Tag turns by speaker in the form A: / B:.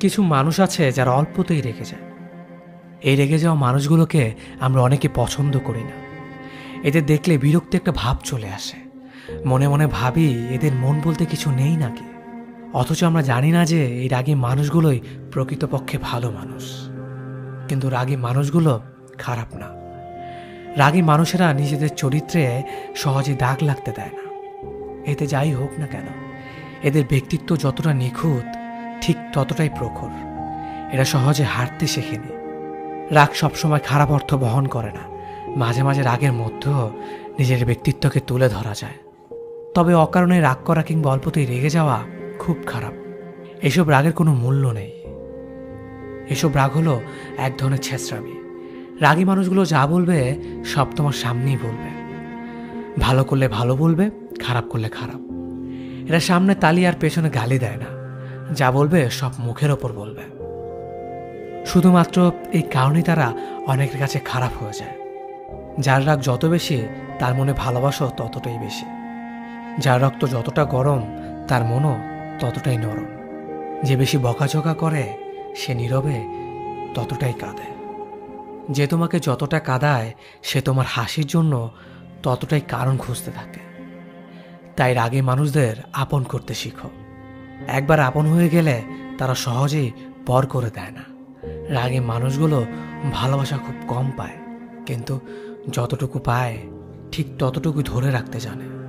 A: কিছু মানুষ আছে যারা অল্পতেই রেগে যায়। এই রেগে যাওয়া মানুষগুলোকে আমরা অনেকে পছন্দ করি না। এদের দেখলে বিরক্তি একটা ভাব চলে আসে। মনে মনে ভাবি এদের মন বলতে কিছু নেই নাকি। অথচ আমরা জানি না যে এই রাগী মানুষগুলোই প্রকৃতপক্ষে ভালো মানুষ। কিন্তু রাগী মানুষগুলো খারাপ না। রাগী মানুষেরা নিজেদের চরিত্রে সহজে দাগ লাগতে দেয় না। এতে যাই হোক না কেন, এদের ব্যক্তিত্ব যতটা নিখুঁত ঠিক ততটাই প্রখর। এরা সহজে হারতে শেখেনি। রাগ সবসময় খারাপ অর্থ বহন করে না। মাঝে মাঝে রাগের মধ্যেও নিজের ব্যক্তিত্বকে তুলে ধরা যায়। তবে অকারণে রাগ করা কিংবা অল্পতেই রেগে যাওয়া খুব খারাপ। এসব রাগের কোনো মূল্য নেই। এসব রাগ হলো এক ধরনের ছেঁচড়ামি। রাগী মানুষগুলো যা বলবে সব তোমার সামনেই বলবে। ভালো করলে ভালো বলবে, খারাপ করলে খারাপ। এরা সামনে তালি আর পেছনে গালি দেয় না। যা বলবে সব মুখের ওপর বলবে। শুধুমাত্র এই কারণেই তারা অনেকের কাছে খারাপ হয়ে যায়। যার রাগ যত বেশি তার মনে ভালোবাসাও ততটাই বেশি। যার রক্ত যতটা গরম তার মনও ততটাই নরম। যে বেশি বকাঝকা করে সে নীরবে ততটাই কাঁদে। যে তোমাকে যতটা কাঁদায় সে তোমার হাসির জন্য ততটাই কারণ খুঁজতে থাকে। তাই রাগী মানুষদের আপন করতে শিখো। একবার আপন হয়ে গেলে তারা সহজেই পর করে দেয় না। রাগী মানুষগুলো ভালোবাসা খুব কম পায়, কিন্তু যতটুকু পায় ঠিক ততটুকু ধরে রাখতে জানে।